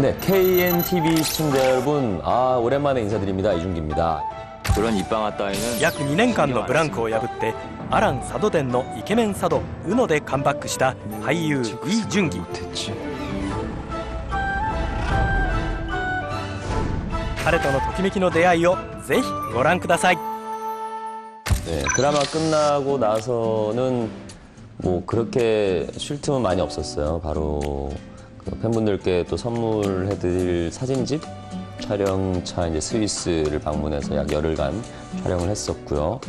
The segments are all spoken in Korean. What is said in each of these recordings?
네, KNTV 시청자 여러분, 오랜만에 인사드립니다. 이준기입니다. 그런 입방아 따위는 約2年間のブランクを破ってアラン佐渡店のイケメン佐渡宇野でカムバックした俳優イ・ジュンギ。彼とのときめきの出会いをぜひご覧ください。 네, 드라마 끝나고 나서는 뭐 그렇게 쉴 틈은 많이 없었어요. 바로 그 팬분들께 또 선물해드릴 사진집 촬영차 이제 스위스를 방문해서 약 열흘간 촬영을 했었고요.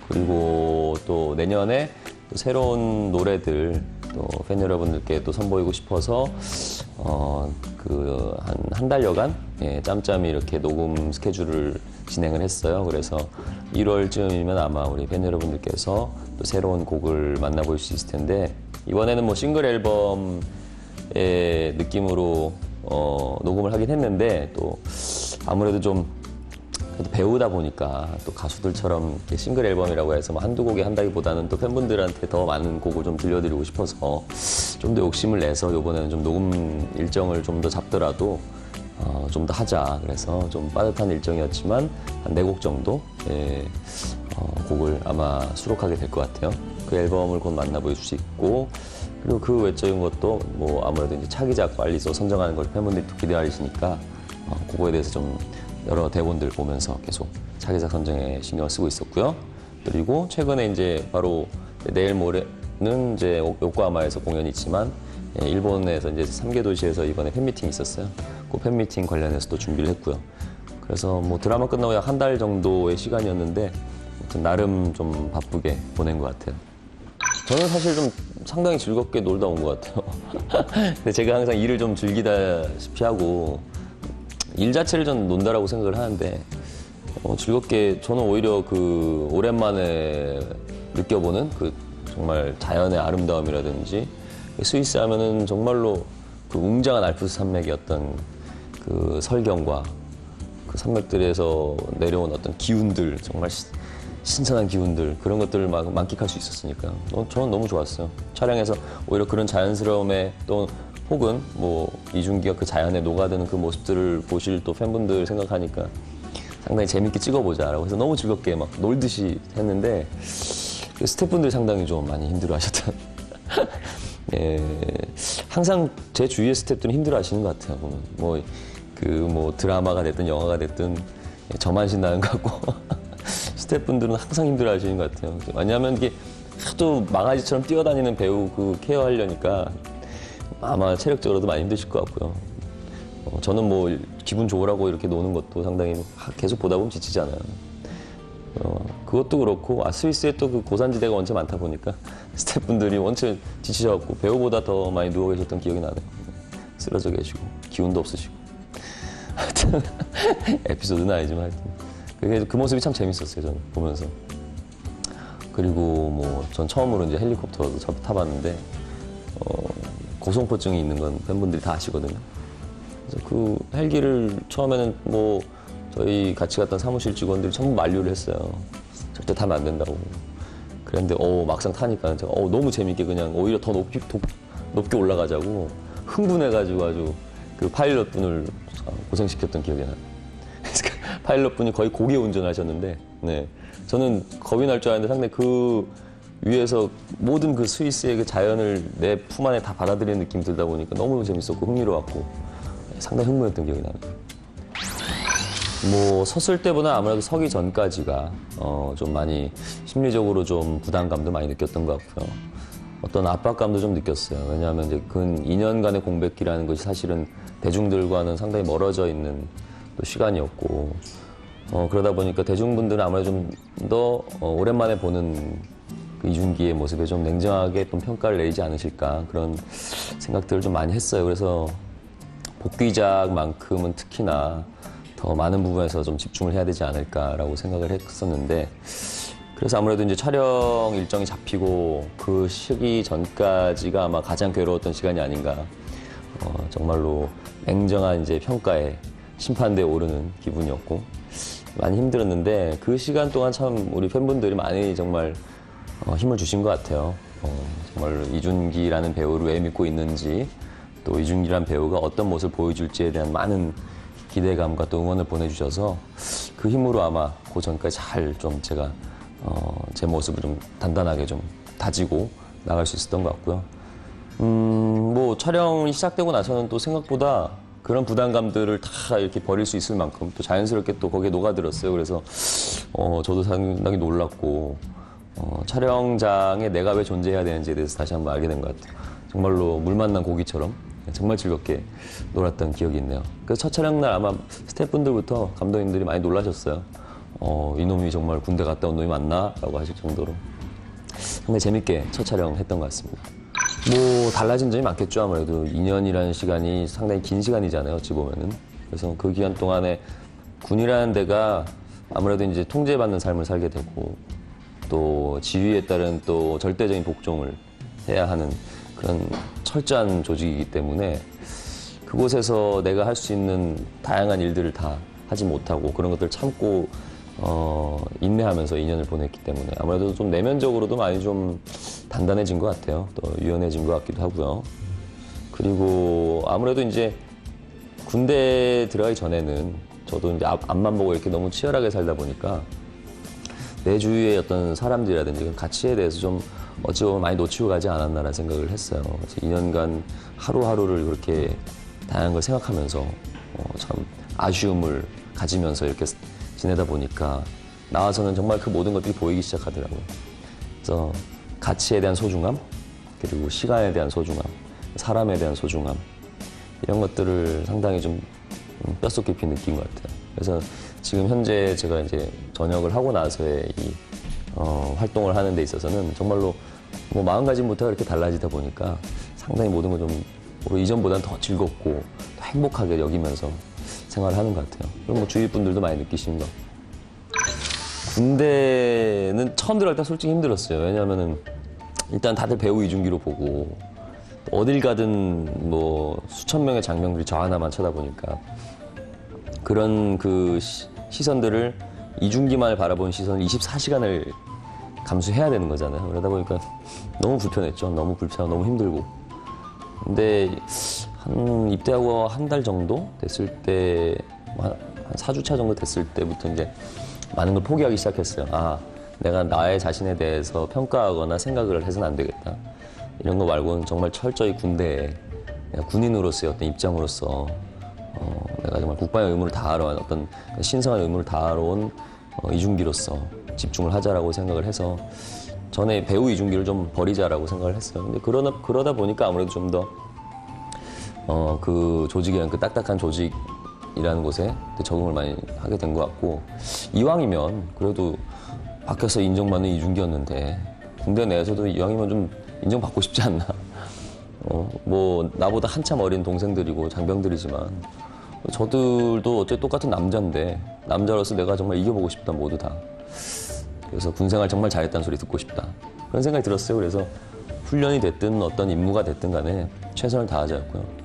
그리고 또 내년에 또 새로운 노래들 또 팬 여러분들께 또 선보이고 싶어서 그 한 달여간 짬짬이 이렇게 녹음 스케줄을 진행을 했어요. 그래서 1월쯤이면 아마 우리 팬 여러분들께서 또 새로운 곡을 만나볼 수 있을 텐데 이번에는 뭐 싱글 앨범의 느낌으로 녹음을 하긴 했는데 또 아무래도 좀 그래도 배우다 보니까 또 가수들처럼 이렇게 싱글 앨범이라고 해서 뭐 한두 곡에 한다기보다는 또 팬분들한테 더 많은 곡을 좀 들려드리고 싶어서 좀 더 욕심을 내서 이번에는 좀 녹음 일정을 좀 더 잡더라도 좀 더 하자. 그래서 좀 빠듯한 일정이었지만 한 4곡 정도 곡을 아마 수록하게 될 것 같아요. 그 앨범을 곧 만나볼 수 있고 그리고 그 외적인 것도 뭐 아무래도 이제 차기작 빨리 또 선정하는 걸 팬분들이 또 기대하시니까 그거에 대해서 좀 여러 대본들 보면서 계속 차기작 선정에 신경을 쓰고 있었고요. 그리고 최근에 이제 바로 내일 모레는 이제 요코하마에서 공연이 있지만 일본에서 이제 3개 도시에서 이번에 팬미팅이 있었어요. 그 팬미팅 관련해서 또 준비를 했고요. 그래서 뭐 드라마 끝나고 약 한 달 정도의 시간이었는데 아무튼 나름 좀 바쁘게 보낸 것 같아요. 저는 사실 좀 상당히 즐겁게 놀다 온 것 같아요. 근데 제가 항상 일을 좀 즐기다시피 하고 일 자체를 전 논다라고 생각을 하는데 즐겁게 저는 오히려 그 오랜만에 느껴보는 그 정말 자연의 아름다움이라든지 스위스 하면은 정말로 그 웅장한 알프스 산맥의 어떤 그 설경과 그 산맥들에서 내려온 어떤 기운들 정말 신선한 기운들 그런 것들을 막 만끽할 수 있었으니까 저는 너무 좋았어요. 촬영에서 오히려 그런 자연스러움에 또 혹은 뭐 이준기가 그 자연에 녹아드는 그 모습들을 보실 또 팬분들 생각하니까 상당히 재밌게 찍어보자라고 해서 너무 즐겁게 막 놀듯이 했는데 그 스태프분들이 상당히 좀 많이 힘들어하셨던 예, 항상 제 주위의 스태프들은 힘들어하시는 것 같아요. 보면 뭐 드라마가 됐든 영화가 됐든 저만 신나는 것 같고 스태프분들은 항상 힘들어하시는 것 같아요. 왜냐하면 이게 하도 망아지처럼 뛰어다니는 배우 그 케어하려니까 아마 체력적으로도 많이 힘드실 것 같고요. 저는 뭐 기분 좋으라고 이렇게 노는 것도 상당히 계속 보다 보면 지치잖아요. 그것도 그렇고 스위스에 또 그 고산지대가 원체 많다 보니까 스태프분들이 원체 지치셔갖고 배우보다 더 많이 누워 계셨던 기억이 나네요. 쓰러져 계시고 기운도 없으시고 하여튼 에피소드는 아니지만 하여튼 그 모습이 참 재밌었어요. 저는 보면서. 그리고 뭐 전 처음으로 이제 헬리콥터도 타봤는데 고소공포증이 있는 건 팬분들이 다 아시거든요. 그래서 그 헬기를 처음에는 뭐 저희 같이 갔던 사무실 직원들이 전부 만류를 했어요. 절대 타면 안 된다고. 그랬는데 막상 타니까 제가 너무 재밌게 그냥 오히려 더 높게 올라가자고 흥분해가지고 아주 그 파일럿 분을 고생시켰던 기억이 나요. 파일럿 분이 거의 고개 운전하셨는데 네. 저는 겁이 날 줄 알았는데 상당히 그 위에서 모든 그 스위스의 그 자연을 내 품 안에 다 받아들이는 느낌이 들다 보니까 너무 재밌었고 흥미로웠고 상당히 흥분했던 기억이 나요. 뭐 섰을 때보다 아무래도 서기 전까지가 좀 많이 심리적으로 좀 부담감도 많이 느꼈던 것 같고요. 어떤 압박감도 좀 느꼈어요. 왜냐하면 이제 근 2년간의 공백기라는 것이 사실은 대중들과는 상당히 멀어져 있는 또 시간이었고 그러다 보니까 대중분들은 아무래도 좀 더 오랜만에 보는 그 이준기의 모습에 좀 냉정하게 좀 평가를 내리지 않으실까 그런 생각들을 좀 많이 했어요. 그래서 복귀작만큼은 특히나 더 많은 부분에서 좀 집중을 해야 되지 않을까라고 생각을 했었는데 그래서 아무래도 이제 촬영 일정이 잡히고 그 시기 전까지가 아마 가장 괴로웠던 시간이 아닌가. 정말로 냉정한 이제 평가에 심판대에 오르는 기분이었고 많이 힘들었는데 그 시간 동안 참 우리 팬분들이 많이 정말 힘을 주신 것 같아요. 정말 이준기라는 배우를 왜 믿고 있는지 또 이준기란 배우가 어떤 모습을 보여줄지에 대한 많은 기대감과 또 응원을 보내주셔서 그 힘으로 아마 그 전까지 잘 좀 제가 제 모습을 좀 단단하게 좀 다지고 나갈 수 있었던 것 같고요. 뭐 촬영이 시작되고 나서는 또 생각보다 그런 부담감들을 다 이렇게 버릴 수 있을 만큼 또 자연스럽게 또 거기에 녹아들었어요. 그래서 저도 상당히 놀랐고 촬영장에 내가 왜 존재해야 되는지에 대해서 다시 한번 알게 된 것 같아요. 정말로 물 만난 고기처럼 정말 즐겁게 놀았던 기억이 있네요. 그래서 첫 촬영날 아마 스태프분들부터 감독님들이 많이 놀라셨어요. 이놈이 정말 군대 갔다 온 놈이 맞나? 라고 하실 정도로 상당히 재밌게 첫 촬영했던 것 같습니다. 뭐 달라진 점이 많겠죠. 아무래도 2년이라는 시간이 상당히 긴 시간이잖아요. 어찌 보면은. 그래서 그 기간 동안에 군이라는 데가 아무래도 이제 통제받는 삶을 살게 되고 또 지휘에 따른 또 절대적인 복종을 해야 하는 그런 철저한 조직이기 때문에 그곳에서 내가 할 수 있는 다양한 일들을 다 하지 못하고 그런 것들을 참고 인내하면서 2년을 보냈기 때문에 아무래도 좀 내면적으로도 많이 좀 단단해진 것 같아요. 또 유연해진 것 같기도 하고요. 그리고 아무래도 이제 군대 들어가기 전에는 저도 이제 앞만 보고 이렇게 너무 치열하게 살다 보니까 내 주위의 어떤 사람들이라든지 그런 가치에 대해서 좀 어찌 보면 많이 놓치고 가지 않았나라는 생각을 했어요. 2년간 하루하루를 그렇게 다양한 걸 생각하면서 참 아쉬움을 가지면서 이렇게 지내다 보니까 나와서는 정말 그 모든 것들이 보이기 시작하더라고요. 그래서 가치에 대한 소중함, 그리고 시간에 대한 소중함, 사람에 대한 소중함 이런 것들을 상당히 좀 뼛속 깊이 느낀 것 같아요. 그래서 지금 현재 제가 이제 전역을 하고 나서의 이 활동을 하는 데 있어서는 정말로 뭐 마음가짐부터 이렇게 달라지다 보니까 상당히 모든 걸 좀 이전보다는 더 즐겁고 더 행복하게 여기면서 생활을 하는 것 같아요. 그리고 뭐 주위 분들도 많이 느끼시는 것 같고. 군대는 처음 들어갈 때 솔직히 힘들었어요. 왜냐하면은 일단 다들 배우 이준기로 보고 어딜 가든 뭐 수천 명의 장병들이 저 하나만 쳐다보니까 그런 그 시선들을 이준기만을 바라보는 시선을 24시간을 감수해야 되는 거잖아요. 그러다 보니까 너무 불편했죠. 너무 불편하고 너무 힘들고. 근데 한 입대하고 한 달 정도 됐을 때, 한 4주차 정도 됐을 때부터 이제 많은 걸 포기하기 시작했어요. 아, 내가 나의 자신에 대해서 평가하거나 생각을 해서는 안 되겠다. 이런 거 말고는 정말 철저히 군대에 내가 군인으로서의 어떤 입장으로서 내가 정말 국방의 의무를 다하러 온 어떤 신성한 의무를 다하러 온 이준기로서 집중을 하자라고 생각을 해서 전에 배우 이준기를 좀 버리자라고 생각을 했어요. 근데 그러다 보니까 아무래도 좀 더 그 조직이라는 그 딱딱한 조직이라는 곳에 적응을 많이 하게 된 것 같고 이왕이면 그래도 밖에서 인정받는 이준기였는데 군대 내에서도 이왕이면 좀 인정받고 싶지 않나. 뭐 나보다 한참 어린 동생들이고 장병들이지만 저들도 어째 똑같은 남자인데 남자로서 내가 정말 이겨보고 싶다 모두 다. 그래서 군생활 정말 잘했다는 소리 듣고 싶다. 그런 생각이 들었어요. 그래서 훈련이 됐든 어떤 임무가 됐든 간에 최선을 다하자였고요.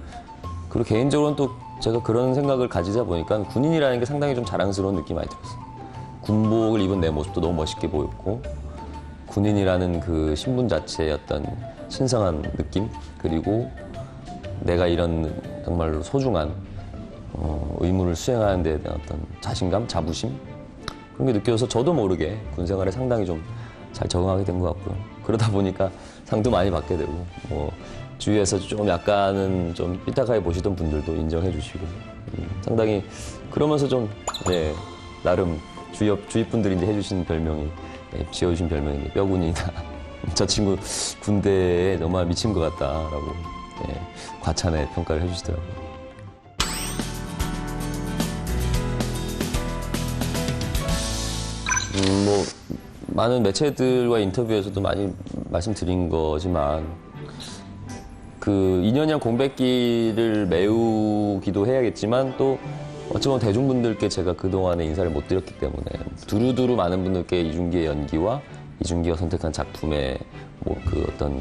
그리고 개인적으로는 또 제가 그런 생각을 가지다 보니까 군인이라는 게 상당히 좀 자랑스러운 느낌이 많이 들었어요. 군복을 입은 내 모습도 너무 멋있게 보였고 군인이라는 그 신분 자체의 어떤 신성한 느낌 그리고 내가 이런 정말로 소중한 의무를 수행하는 데에 대한 어떤 자신감, 자부심 그런 게 느껴져서 저도 모르게 군 생활에 상당히 좀 잘 적응하게 된 것 같고요. 그러다 보니까 상도 많이 받게 되고 뭐 주위에서 좀 약간은 좀 삐딱하게 보시던 분들도 인정해 주시고 상당히 그러면서 좀 네, 나름 주위 분들이 이제 해주신 별명이 지어주신 별명이 뼈군이다. 저 친구 군대에 정말 미친 것 같다라고 과찬의 평가를 해주시더라고요. 뭐 많은 매체들과 인터뷰에서도 많이 말씀드린 거지만 그 2년이란 공백기를 메우기도 해야겠지만 또 어쩌면 대중분들께 제가 그동안에 인사를 못 드렸기 때문에 두루두루 많은 분들께 이준기의 연기와 이준기가 선택한 작품의 뭐 그 어떤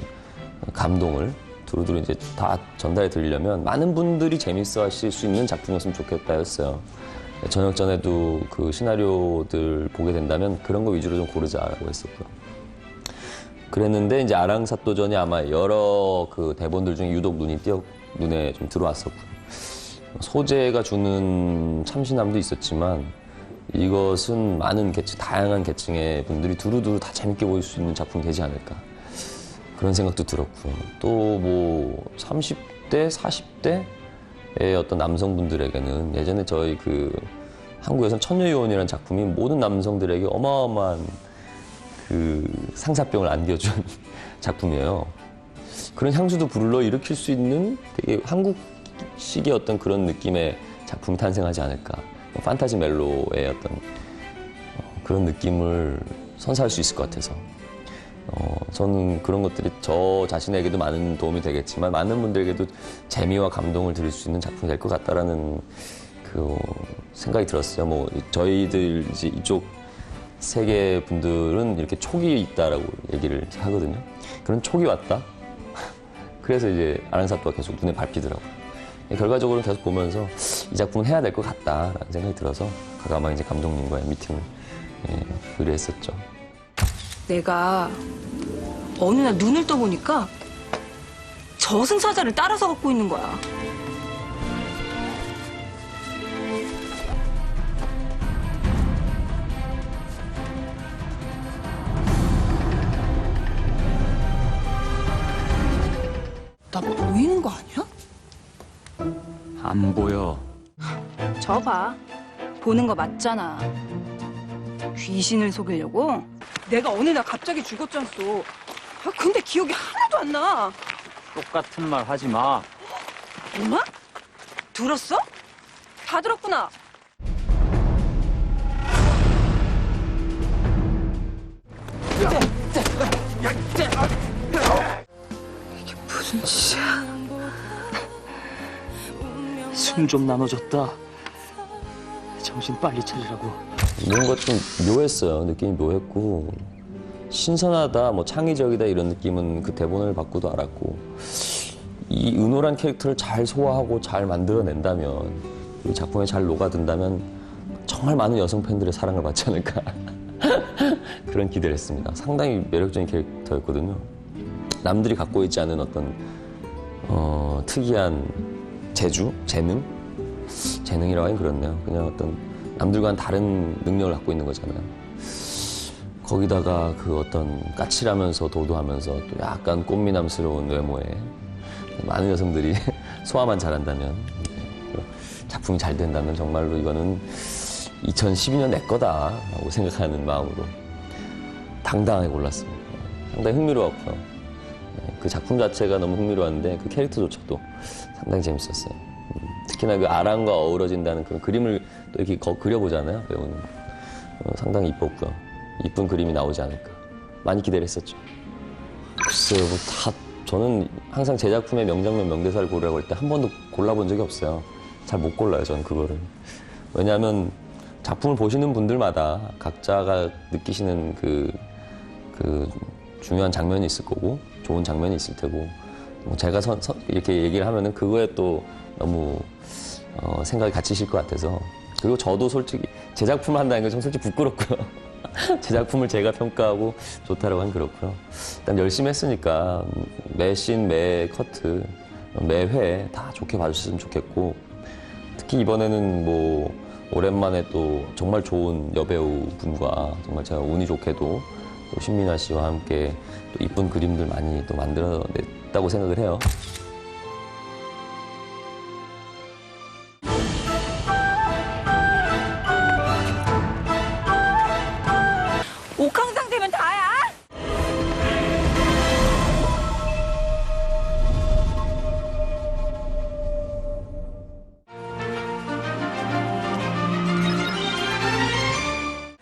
감동을 두루두루 이제 다 전달해 드리려면 많은 분들이 재밌어 하실 수 있는 작품이었으면 좋겠다 였어요. 저녁 전에도 그 시나리오들 보게 된다면 그런 거 위주로 좀 고르자라고 했었고요. 그랬는데 이제 아랑사또전이 아마 여러 그 대본들 중에 유독 눈이 눈에 좀 들어왔었고 소재가 주는 참신함도 있었지만 이것은 많은 계층, 다양한 계층의 분들이 두루두루 다 재밌게 보일 수 있는 작품이 되지 않을까 그런 생각도 들었고 또 뭐 30대, 40대의 어떤 남성분들에게는 예전에 저희 그 한국에선 처녀요원이라는 작품이 모든 남성들에게 어마어마한 그 상사병을 안겨준 작품이에요. 그런 향수도 불러일으킬 수 있는 되게 한국식의 어떤 그런 느낌의 작품이 탄생하지 않을까. 판타지 멜로의 어떤 그런 느낌을 선사할 수 있을 것 같아서 저는 그런 것들이 저 자신에게도 많은 도움이 되겠지만 많은 분들에게도 재미와 감동을 드릴 수 있는 작품이 될 것 같다라는 그 생각이 들었어요. 뭐 저희들 이제 이쪽 세계 분들은 이렇게 촉이 있다라고 얘기를 하거든요. 그런 촉이 왔다. 그래서 이제 아랑사또가 계속 눈에 밟히더라고요. 결과적으로 계속 보면서 이 작품은 해야 될 것 같다라는 생각이 들어서 과감하게 이제 감독님과의 미팅을 의뢰했었죠. 내가 어느 날 눈을 떠보니까 저승사자를 따라서 걷고 있는 거야. 나 보이는 거 아니야? 안 보여. 저 봐. 보는 거 맞잖아. 귀신을 속이려고? 내가 어느 날 갑자기 죽었잖소. 근데 기억이 하나도 안 나. 똑같은 말 하지 마. 엄마? 들었어? 다 들었구나. 이게 무슨 짓이야? 숨 좀 나눠줬다. 정신 빨리 차리라고. 뭔가 좀 묘했어요. 느낌이 묘했고 신선하다, 뭐 창의적이다 이런 느낌은 그 대본을 받고도 알았고 이 은호란 캐릭터를 잘 소화하고 잘 만들어낸다면 이 작품에 잘 녹아든다면 정말 많은 여성 팬들의 사랑을 받지 않을까 그런 기대를 했습니다. 상당히 매력적인 캐릭터였거든요. 남들이 갖고 있지 않은 어떤 특이한 재주, 재능이라고 하긴 그렇네요. 그냥 어떤 남들과는 다른 능력을 갖고 있는 거잖아요. 거기다가 그 어떤 까칠하면서 도도하면서 또 약간 꽃미남스러운 외모에 많은 여성들이 소화만 잘한다면 작품이 잘 된다면 정말로 이거는 2012년 내 거다라고 생각하는 마음으로 당당하게 골랐습니다. 상당히 흥미로웠고요. 그 작품 자체가 너무 흥미로웠는데 그 캐릭터조차도 상당히 재밌었어요. 특히나 그 아랑과 어우러진다는 그런 그림을 또 이렇게 그려보잖아요, 배우는. 상당히 이뻤고요. 이쁜 그림이 나오지 않을까. 많이 기대를 했었죠. 글쎄요, 저는 항상 제 작품의 명장면, 명대사를 고르라고 할 때 한 번도 골라본 적이 없어요. 잘 못 골라요, 저는 그거를. 왜냐하면 작품을 보시는 분들마다 각자가 느끼시는 그 중요한 장면이 있을 거고, 좋은 장면이 있을 테고, 뭐 제가 이렇게 얘기를 하면은 그거에 또 너무 생각이 갇히실 것 같아서. 그리고 저도 솔직히 제 작품을 한다는 게 좀 솔직히 부끄럽고요. 제 작품을 제가 평가하고 좋다라고 하긴 그렇고요. 일단 열심히 했으니까 매 씬, 매 커트, 매 회 다 좋게 봐주셨으면 좋겠고, 특히 이번에는 뭐 오랜만에 또 정말 좋은 여배우 분과 정말 제가 운이 좋게도 또 신민아 씨와 함께 또 이쁜 그림들 많이 또 만들어냈다고 생각을 해요. 옥황상 되면 다야.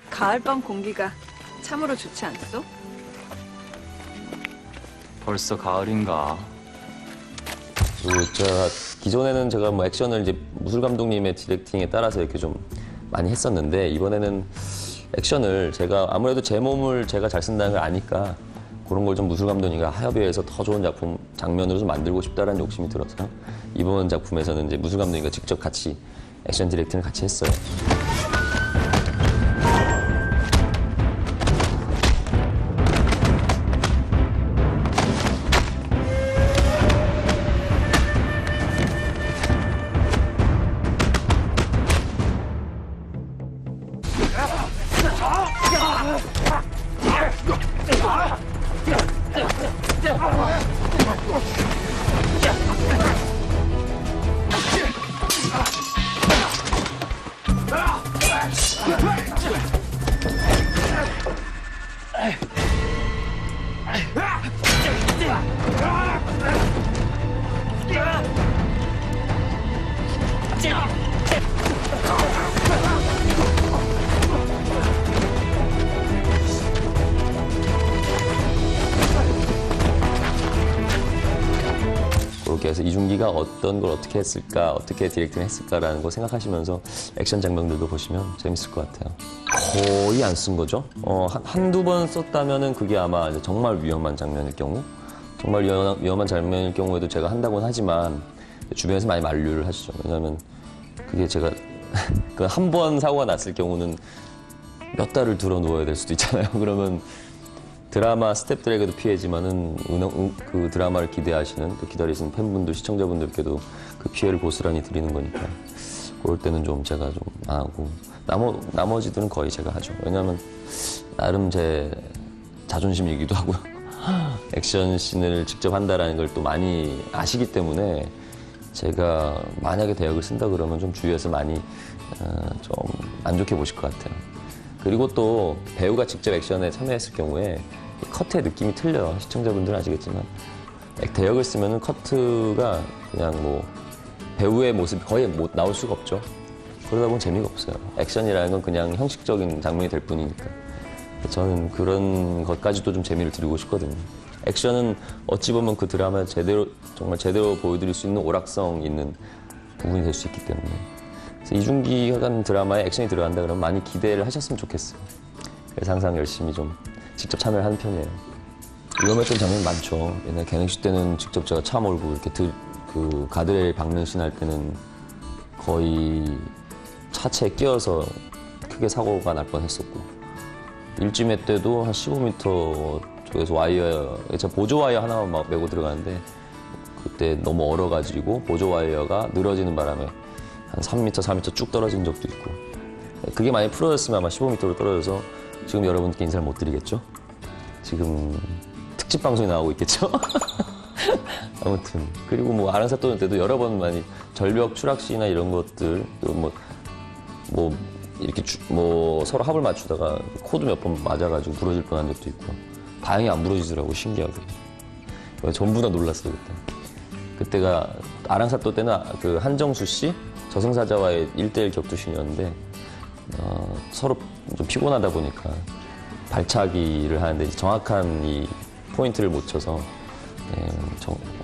가을밤 공기가 참으로 좋지 않소? 벌써 가을인가? 제가 기존에는 제가 뭐 액션을 이제 무술 감독님의 디렉팅에 따라서 이렇게 좀 많이 했었는데 이번에는 액션을 제가 아무래도 제 몸을 제가 잘 쓴다는 걸 아니까 그런 걸 좀 무술 감독님과 하협의해서 더 좋은 작품 장면으로 좀 만들고 싶다라는 욕심이 들어서 이번 작품에서는 이제 무술 감독님과 직접 같이 액션 디렉팅을 같이 했어요. 그렇게 해서 이준기가 어떤 걸 어떻게 했을까, 어떻게 디렉팅을 했을까라는 거 생각하시면서 액션 장면들도 보시면 재밌을 것 같아요. 거의 안 쓴 거죠. 한두 번 썼다면은 그게 아마 이제 정말 위험한 장면일 경우, 정말 위험한 장면일 경우에도 제가 한다고는 하지만 주변에서 많이 만류를 하시죠. 왜냐하면 그게 제가 그 한 번 사고가 났을 경우는 몇 달을 들어 누워야 될 수도 있잖아요. 그러면 드라마 스태프들에게도 피해지만은 그 드라마를 기대하시는 또 기다리시는 팬분들, 시청자분들께도 그 피해를 고스란히 드리는 거니까 그럴 때는 좀 제가 좀 안 하고 나머지들은 거의 제가 하죠. 왜냐하면 나름 제 자존심이기도 하고요. 액션 씬을 직접 한다라는 걸 또 많이 아시기 때문에 제가 만약에 대역을 쓴다 그러면 좀 주위에서 많이 좀 안 좋게 보실 것 같아요. 그리고 또 배우가 직접 액션에 참여했을 경우에 커트의 느낌이 틀려요. 시청자분들은 아시겠지만 대역을 쓰면은 커트가 그냥 뭐 배우의 모습이 거의 못 나올 수가 없죠. 그러다 보면 재미가 없어요. 액션이라는 건 그냥 형식적인 장면이 될 뿐이니까. 저는 그런 것까지도 좀 재미를 드리고 싶거든요. 액션은 어찌 보면 그 드라마 정말 제대로 보여드릴 수 있는 오락성 있는 부분이 될 수 있기 때문에. 그래서 이준기 같은 드라마에 액션이 들어간다 그러면 많이 기대를 하셨으면 좋겠어요. 그래서 항상 열심히 좀 직접 참여를 하는 편이에요. 위험했던 장면 많죠. 옛날 개능시 때는 직접 제가 차 몰고 이렇게 그 가드레일 박는 씬 할 때는 거의 차체에 끼어서 크게 사고가 날 뻔했었고, 일지매 때도 한 15m 쪽에서 제가 보조 와이어 하나만 막 메고 들어가는데 그때 너무 얼어가지고 보조 와이어가 늘어지는 바람에 한 3m, 4m 쭉 떨어진 적도 있고, 그게 많이 풀어졌으면 아마 15m로 떨어져서 지금 여러분께 인사를 못 드리겠죠? 지금 특집 방송이 나오고 있겠죠? 아무튼 그리고 뭐 아랑사또 때도 여러 번 많이 절벽 추락시나 이런 것들 뭐 이렇게 뭐 서로 합을 맞추다가 코도 몇 번 맞아가지고 부러질 뻔한 적도 있고, 다행히 안 부러지더라고. 신기하게. 전부 다 놀랐어요 그때. 그때가 아랑사또 때는 그 한정수 씨 저승사자와의 1대1 격투신이었는데 서로 좀 피곤하다 보니까 발차기를 하는데 정확한 이 포인트를 못 쳐서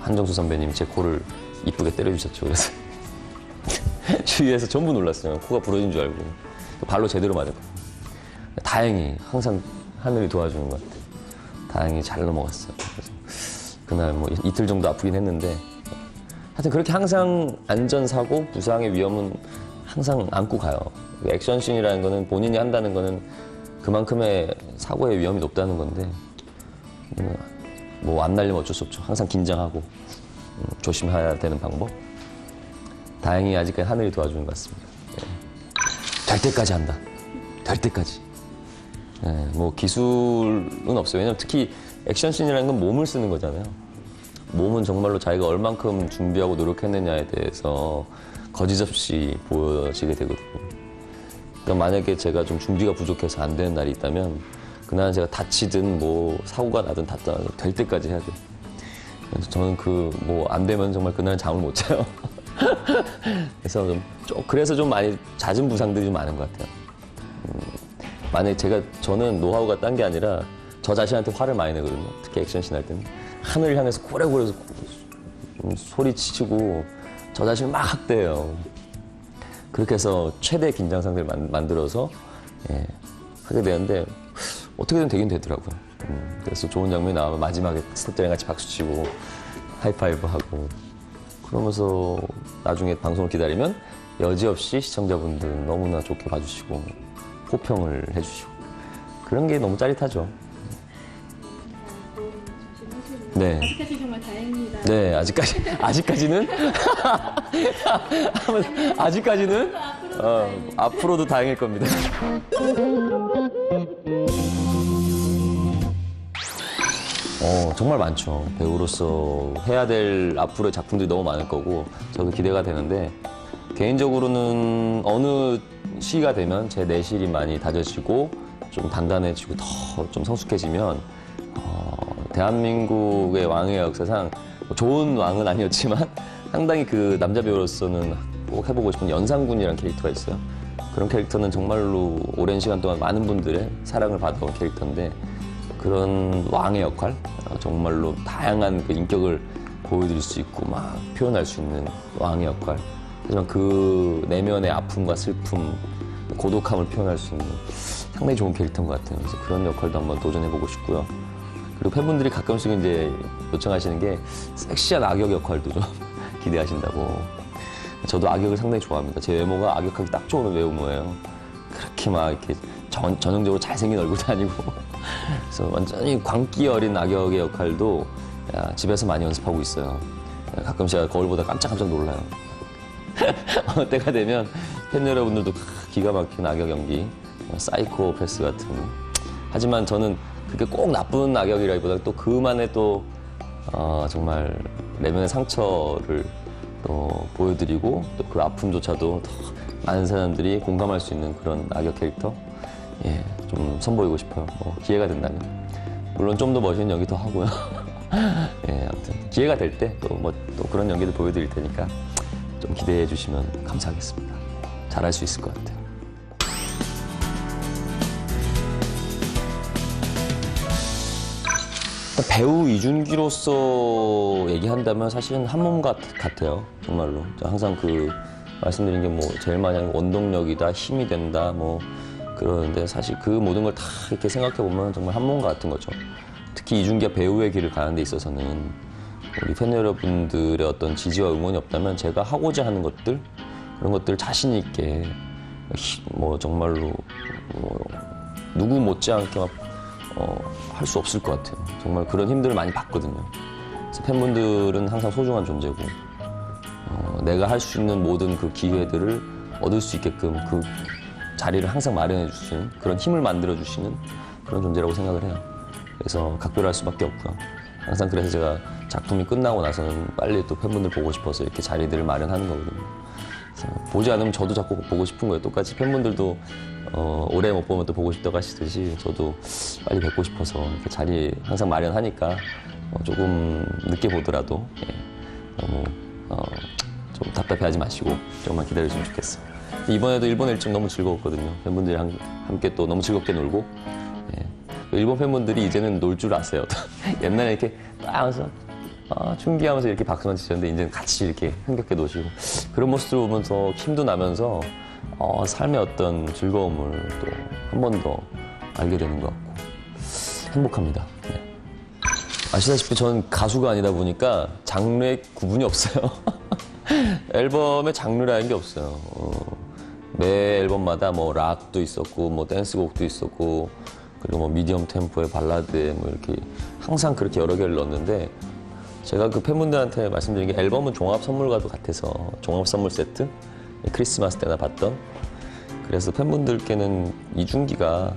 한정수 선배님이 제 코를 이쁘게 때려주셨죠. 그래서 주위에서 전부 놀랐어요. 코가 부러진 줄 알고. 발로 제대로 맞았거든요. 다행히 항상 하늘이 도와주는 것 같아요. 다행히 잘 넘어갔어요. 그래서 그날 뭐 이틀 정도 아프긴 했는데, 하여튼 그렇게 항상 안전사고, 부상의 위험은 항상 안고 가요. 액션씬이라는 거는 본인이 한다는 거는 그만큼의 사고의 위험이 높다는 건데, 뭐 안 날리면 어쩔 수 없죠. 항상 긴장하고 조심해야 되는 방법. 다행히 아직까지 하늘이 도와주는 것 같습니다. 될 때까지 한다. 될 때까지. 뭐 기술은 없어요. 왜냐면 특히 액션씬이라는 건 몸을 쓰는 거잖아요. 몸은 정말로 자기가 얼만큼 준비하고 노력했느냐에 대해서 거짓없이 보여지게 되거든요. 그러니까 만약에 제가 좀 준비가 부족해서 안 되는 날이 있다면 그날은 제가 다치든 뭐 사고가 나든 될 때까지 해야 돼요. 그래서 저는 뭐 안 되면 정말 그날은 잠을 못 자요. 그래서 그래서 좀 많이 잦은 부상들이 좀 많은 것 같아요. 만약에 저는 노하우가 딴 게 아니라 저 자신한테 화를 많이 내거든요. 특히 액션씬 할 때는 하늘을 향해서 고래고래 소리치고 저 자신을 막 학대해요. 그렇게 해서 최대 긴장 상태를 만들어서 하게 되는데 어떻게든 되긴 되더라고요. 그래서 좋은 장면이 나오면 마지막에 스태프들이랑 같이 박수치고 하이파이브 하고, 그러면서 나중에 방송을 기다리면 여지없이 시청자분들 너무나 좋게 봐주시고 호평을 해주시고, 그런 게 너무 짜릿하죠. 네. 아직까지 정말 다행입니다. 네, 아직까지는 아직까지는 앞으로도 다행일 겁니다. 정말 많죠. 배우로서 해야 될 앞으로의 작품들이 너무 많을 거고 저도 기대가 되는데, 개인적으로는 어느 시기가 되면 제 내실이 많이 다져지고 좀 단단해지고 더 좀 성숙해지면 대한민국의 왕의 역사상 좋은 왕은 아니었지만 상당히 그 남자 배우로서는 꼭 해보고 싶은 연상군이라는 캐릭터가 있어요. 그런 캐릭터는 정말로 오랜 시간 동안 많은 분들의 사랑을 받아온 캐릭터인데 그런 왕의 역할, 정말로 다양한 그 인격을 보여드릴 수 있고 막 표현할 수 있는 왕의 역할. 하지만 그 내면의 아픔과 슬픔, 고독함을 표현할 수 있는 상당히 좋은 캐릭터인 것 같아요. 그래서 그런 역할도 한번 도전해보고 싶고요. 그리고 팬분들이 가끔씩 이제 요청하시는 게 섹시한 악역 역할도 좀 기대하신다고. 저도 악역을 상당히 좋아합니다. 제 외모가 악역하기 딱 좋은 외모예요. 그렇게 막 이렇게 전형적으로 잘생긴 얼굴도 아니고. 그래서 완전히 광기 어린 악역의 역할도 집에서 많이 연습하고 있어요. 가끔씩 거울보다 깜짝깜짝 놀라요. 때가 되면 팬 여러분들도 기가 막힌 악역 연기, 사이코패스 같은. 하지만 저는 그게 꼭 나쁜 악역이라기보다 또 그만의 또 정말 내면의 상처를 또 보여드리고 또 그 아픔조차도 더 많은 사람들이 공감할 수 있는 그런 악역 캐릭터, 예, 좀 선보이고 싶어요. 기회가 된다면. 물론 좀 더 멋있는 연기도 하고요. 예, 아무튼 기회가 될 때 또 그런 연기도 보여드릴 테니까 좀 기대해 주시면 감사하겠습니다. 잘할 수 있을 것 같아요. 배우 이준기로서 얘기한다면 사실은 한 몸 같아요. 정말로. 항상 말씀드린 게 제일 많이 하는 원동력이다, 힘이 된다, 그러는데 사실 그 모든 걸 다 이렇게 생각해 보면 정말 한 몸 같은 거죠. 특히 이준기가 배우의 길을 가는 데 있어서는 우리 팬 여러분들의 어떤 지지와 응원이 없다면 제가 하고자 하는 것들, 그런 것들을 자신 있게 정말로 누구 못지않게 할 수 없을 것 같아요. 정말 그런 힘들을 많이 받거든요. 그래서 팬분들은 항상 소중한 존재고 내가 할 수 있는 모든 그 기회들을 얻을 수 있게끔 그 자리를 항상 마련해 주시는 그런 힘을 만들어 주시는 그런 존재라고 생각을 해요. 그래서 각별할 수밖에 없고요. 항상 그래서 제가 작품이 끝나고 나서는 빨리 또 팬분들 보고 싶어서 이렇게 자리들을 마련하는 거거든요. 그래서 보지 않으면 저도 자꾸 보고 싶은 거예요. 똑같이 팬분들도 오래 못 보면 또 보고 싶다고 하시듯이 저도 빨리 뵙고 싶어서 이렇게 자리 항상 마련하니까 조금 늦게 보더라도 너무 좀 답답해하지 마시고 조금만 기다려주시면 좋겠어요. 이번에도 일본 일정 너무 즐거웠거든요. 팬분들이랑 함께 또 너무 즐겁게 놀고, 일본 팬분들이 이제는 놀 줄 아세요. 옛날에 이렇게 딱 하면서 충기하면서 이렇게 박수만 치셨는데 이제는 같이 이렇게 흥겹게 노시고 그런 모습을 보면서 힘도 나면서 삶의 어떤 즐거움을 또 한 번 더 알게 되는 것 같고 행복합니다. 네. 아시다시피 저는 가수가 아니다 보니까 장르의 구분이 없어요. 앨범에 장르라는 게 없어요. 매 앨범마다 락도 있었고 댄스곡도 있었고 그리고 미디엄 템포의 발라드에 이렇게 항상 그렇게 여러 개를 넣었는데 제가 그 팬분들한테 말씀드린 게 앨범은 종합 선물과도 같아서 종합 선물 세트 크리스마스 때나 봤던 그래서 팬분들께는 이준기가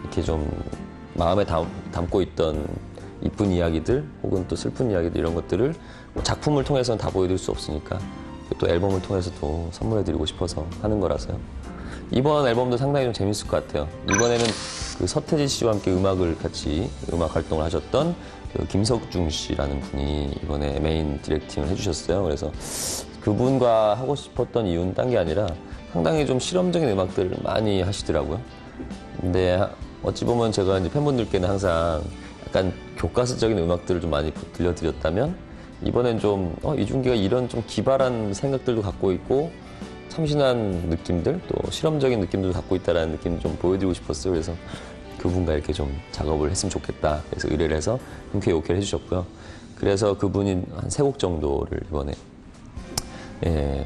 이렇게 좀 마음에 담고 있던 이쁜 이야기들 혹은 또 슬픈 이야기들 이런 것들을 작품을 통해서는 다 보여드릴 수 없으니까 또 앨범을 통해서도 선물해드리고 싶어서 하는 거라서요. 이번 앨범도 상당히 좀 재밌을 것 같아요. 이번에는 그 서태지 씨와 함께 같이 음악 활동을 하셨던 그 김석중 씨라는 분이 이번에 메인 디렉팅을 해주셨어요. 그래서 그분과 하고 싶었던 이유는 딴 게 아니라 상당히 좀 실험적인 음악들을 많이 하시더라고요. 근데 어찌 보면 제가 이제 팬분들께는 항상 약간 교과서적인 음악들을 좀 많이 들려드렸다면 이번엔 좀 이준기가 이런 좀 기발한 생각들도 갖고 있고 참신한 느낌들 또 실험적인 느낌도 갖고 있다는 느낌을 좀 보여드리고 싶었어요. 그래서 그분과 이렇게 좀 작업을 했으면 좋겠다. 그래서 의뢰를 해서 흔쾌히 오케이를 해주셨고요. 그래서 그분이 한 3곡 정도를 이번에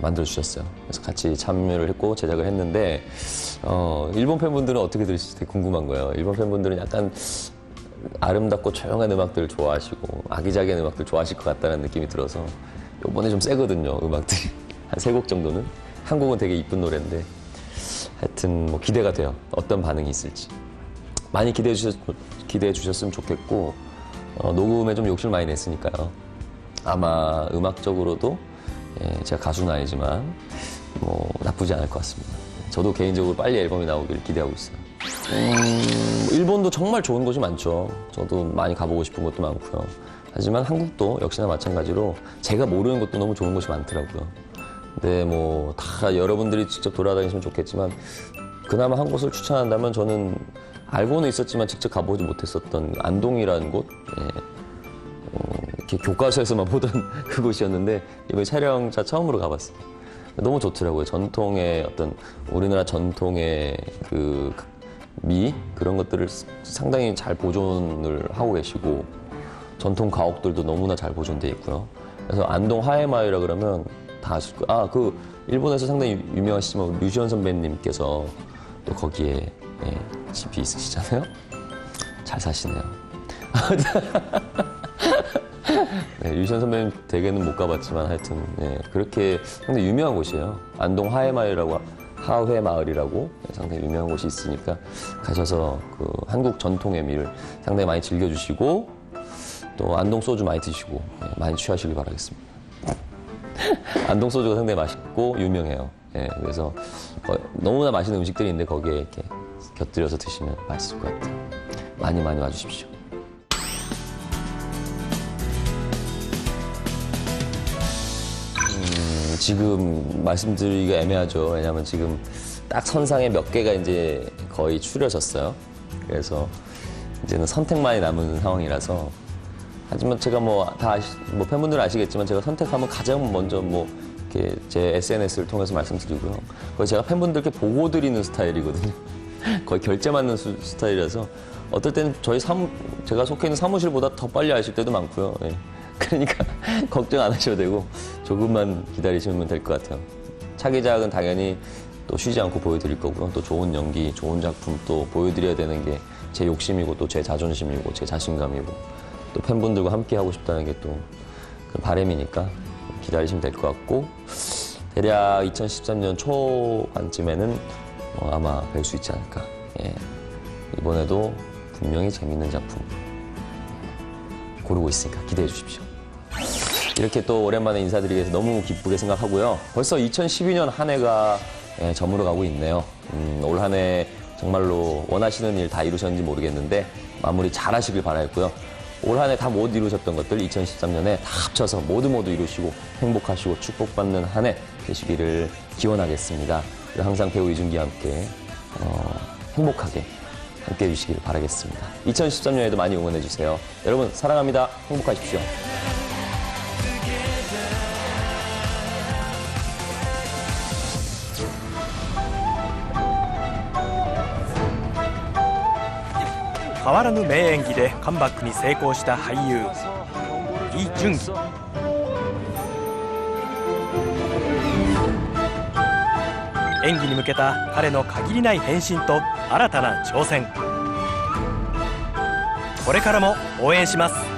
만들어주셨어요. 그래서 같이 참여를 했고 제작을 했는데 일본 팬분들은 어떻게 들으실지 되게 궁금한 거예요. 일본 팬분들은 약간 아름답고 조용한 음악들을 좋아하시고 아기자기한 음악들 좋아하실 것 같다는 느낌이 들어서 이번에 좀 세거든요. 음악들이 한 3곡 정도는 한 곡은 되게 이쁜 노래인데 하여튼 기대가 돼요. 어떤 반응이 있을지 많이 기대해 주셨으면 좋겠고 녹음에 좀 욕심을 많이 냈으니까요. 아마 음악적으로도 제가 가수는 아니지만 나쁘지 않을 것 같습니다. 저도 개인적으로 빨리 앨범이 나오기를 기대하고 있어요. 일본도 정말 좋은 곳이 많죠. 저도 많이 가보고 싶은 곳도 많고요. 하지만 한국도 역시나 마찬가지로 제가 모르는 곳도 너무 좋은 곳이 많더라고요. 네, 뭐 다 여러분들이 직접 돌아다니시면 좋겠지만 그나마 한 곳을 추천한다면 저는 알고는 있었지만 직접 가보지 못했었던 안동이라는 곳. 예. 이렇게 교과서에서만 보던 그곳이었는데 이번에 촬영차 처음으로 가봤습니다. 너무 좋더라고요. 전통의 어떤 우리나라 전통의 그 그런 것들을 상당히 잘 보존을 하고 계시고 전통 가옥들도 너무나 잘 보존돼 있고요. 그래서 안동 하회마을이라 그러면 다 아실 거예요. 그 일본에서 상당히 유명하시지만 류시원 선배님께서 또 거기에 집이 있으시잖아요. 잘 사시네요. 네, 류시원 선배님 댁에는 못 가봤지만 하여튼 그렇게 상당히 유명한 곳이에요. 안동 하회마을이라고 상당히 유명한 곳이 있으니까 가셔서 그 한국 전통의 미를 상당히 많이 즐겨주시고 또 안동 소주 많이 드시고 많이 취하시길 바라겠습니다. 안동 소주가 상당히 맛있고 유명해요. 그래서 너무나 맛있는 음식들이 있는데 거기에 이렇게 곁들여서 드시면 맛있을 것 같아요. 많이 많이 와주십시오. 지금 말씀드리기가 애매하죠. 왜냐하면 지금 딱 선상에 몇 개가 이제 거의 추려졌어요. 그래서 이제는 선택만이 남은 상황이라서. 하지만 제가 뭐 팬분들은 아시겠지만 제가 선택하면 가장 먼저 이렇게 제 SNS를 통해서 말씀드리고요. 거의 제가 팬분들께 보고 드리는 스타일이거든요. 거의 결제 맞는 스타일이라서 어떨 때는 제가 속해 있는 사무실보다 더 빨리 아실 때도 많고요. 그러니까 걱정 안 하셔도 되고 조금만 기다리시면 될 것 같아요. 차기작은 당연히 또 쉬지 않고 보여드릴 거고요. 또 좋은 연기, 좋은 작품 또 보여드려야 되는 게 제 욕심이고 또 제 자존심이고 제 자신감이고 또 팬분들과 함께 하고 싶다는 게 또 바람이니까 기다리시면 될 것 같고 대략 2013년 초반쯤에는 아마 뵐 수 있지 않을까. 이번에도 분명히 재밌는 작품 고르고 있으니까 기대해 주십시오. 이렇게 또 오랜만에 인사드리게 돼서 너무 기쁘게 생각하고요. 벌써 2012년 한 해가 저물어 가고 있네요. 올 한 해 정말로 원하시는 일 다 이루셨는지 모르겠는데 마무리 잘 하시길 바라겠고요. 올 한 해 다 못 이루셨던 것들 2013년에 다 합쳐서 모두 이루시고 행복하시고 축복받는 한 해 되시기를 기원하겠습니다. 그리고 항상 배우 이준기와 함께 행복하게 함께 해주시길 바라겠습니다. 2013년에도 많이 응원해주세요. 여러분 사랑합니다. 행복하십시오.変わらぬ名演技でカムバックに成功した俳優イ・ジュンギ。演技に向けた彼の限りない変身と新たな挑戦、これからも応援します。